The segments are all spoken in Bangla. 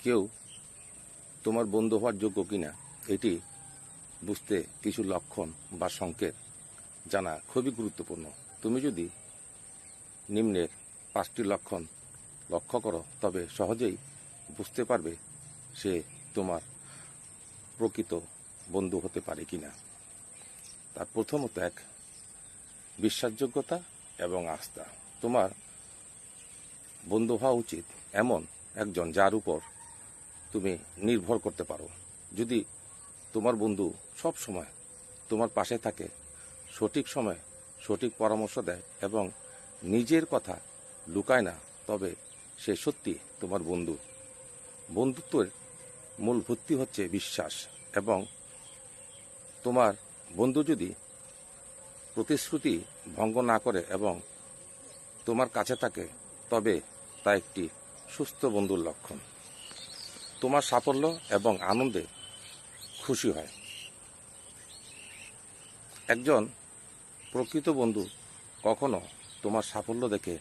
কেউ তোমার বন্ধু হওয়ার যোগ্য কিনা এটি বুঝতে কিছু লক্ষণ বা সংকেত জানা খুবই গুরুত্বপূর্ণ। তুমি যদি নিম্নের 5টি লক্ষণ লক্ষ্য করো তবে সহজেই বুঝতে পারবে সে তোমার প্রকৃত বন্ধু হতে পারে কিনা। তার প্রথমত বিশ্বাসযোগ্যতা এবং আস্থা। তোমার বন্ধু হওয়া উচিত এমন একজন যার উপর তুমি নির্ভর করতে পারো। যদি তোমার বন্ধু সব সময় তোমার পাশে থাকে, সঠিক সময়ে সঠিক পরামর্শ দেয় এবং নিজের কথা লুকায় না, তবে সে সত্যি তোমার বন্ধু। বন্ধুত্বের মূল ভিত্তি হচ্ছে বিশ্বাস, এবং তোমার বন্ধু যদি প্রতিশ্রুতি ভঙ্গ না করে এবং তোমার কাছে থাকে তবে তা একটি সুস্থ বন্ধুর লক্ষণ। তোমার সাফল্য এবং আনন্দে খুশি হয়। একজন প্রকৃত বন্ধু কখনো তোমার সাফল্য দেখে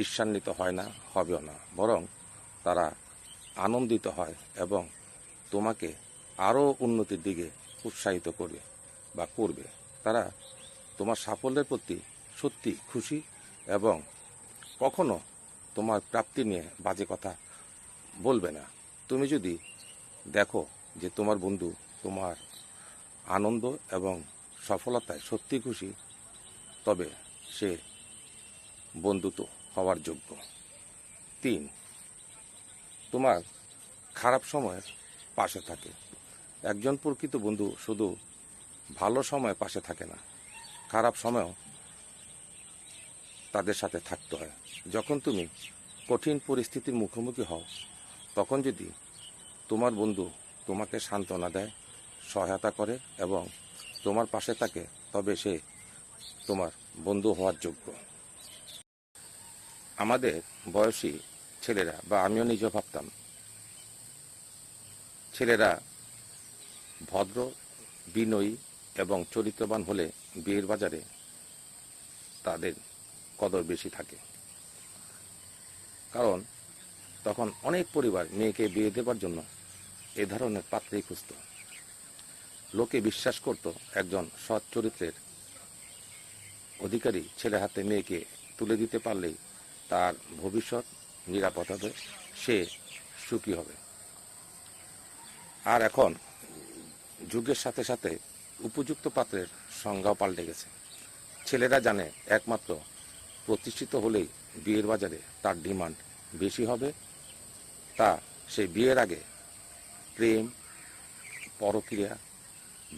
ঈর্ষান্বিত হয় না, হবেও না, বরং তারা আনন্দিত হয় এবং তোমাকে আরও উন্নতির দিকে উৎসাহিত করবে। তারা তোমার সাফল্যের প্রতি সত্যি খুশি এবং কখনো তোমার প্রাপ্তি নিয়ে বাজে কথা বলবে না। তুমি যদি দেখো যে তোমার বন্ধু তোমার আনন্দ এবং সফলতায় সত্যি খুশি, তবে সে বন্ধুত্ব হওয়ার যোগ্য। 3, তোমার খারাপ সময়ের পাশে থাকে। একজন প্রকৃত বন্ধু শুধু ভালো সময়ে পাশে থাকে না, খারাপ সময়েও তাদের সাথে থাকতে হয়। যখন তুমি কঠিন পরিস্থিতির মুখোমুখি হও, তখন যদি তোমার বন্ধু তোমাকে সান্ত্বনা দেয়, সহায়তা করে এবং তোমার পাশে থাকে, তবে সে তোমার বন্ধু হওয়ার যোগ্য। আমাদের বয়সী ছেলেরা, বা আমিও নিজে ভাবতাম, ছেলেরা ভদ্র, বিনয়ী এবং চরিত্রবান হলে বিয়ের বাজারে তাদের কদর বেশি থাকে। কারণ তখন অনেক পরিবার মেয়েকে বিয়ে দেবার জন্য এ ধরনের পাত্রই খুঁজত। লোকে বিশ্বাস করত একজন সৎ চরিত্রের অধিকারী ছেলে হাতে মেয়েকে তুলে দিতে পারলেই তার ভবিষ্যৎ নিরাপদ হবে, সে সুখী হবে। আর এখন যুগের সাথে সাথে উপযুক্ত পাত্রের সংজ্ঞাও পাল্টে গেছে। ছেলেরা জানে একমাত্র প্রতিষ্ঠিত হলেই বিয়ের বাজারে তার ডিমান্ড বেশি হবে। তা সে বিয়ের আগে প্রেম, পরক্রিয়া,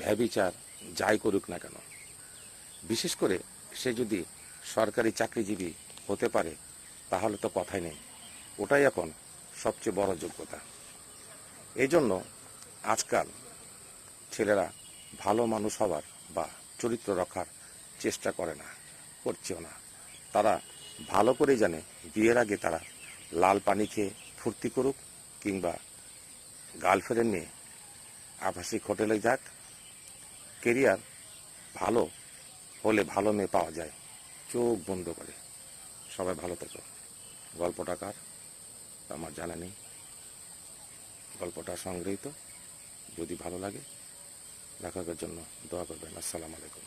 ব্যভিচার যাই করুক না কেন, বিশেষ করে সে যদি সরকারি চাকরিজীবী হতে পারে, তাহলে তো কথাই নেই। ওটাই এখন সবচেয়ে বড় যোগ্যতা। এই জন্য আজকাল ছেলেরা ভালো মানুষ হবার বা চরিত্র রক্ষার চেষ্টা করে না, করছেও না। তারা ভালো করেই জানে বিয়ের আগে তারা লাল পানি খেয়ে ফুর্তি করুক কিংবা গার্লফ্রেন্ড নিয়ে আবাসিক হোটেলে যাক, কেরিয়ার ভালো হলে ভালো মেয়ে পাওয়া যায় চোখ বন্ধ করে। সবাই ভালো থেকো। গল্পটা কার আমার জানা নেই, গল্পটা সংগৃহীত। যদি ভালো লাগে লেখকের জন্য দোয়া করবেন। আসসালামু আলাইকুম।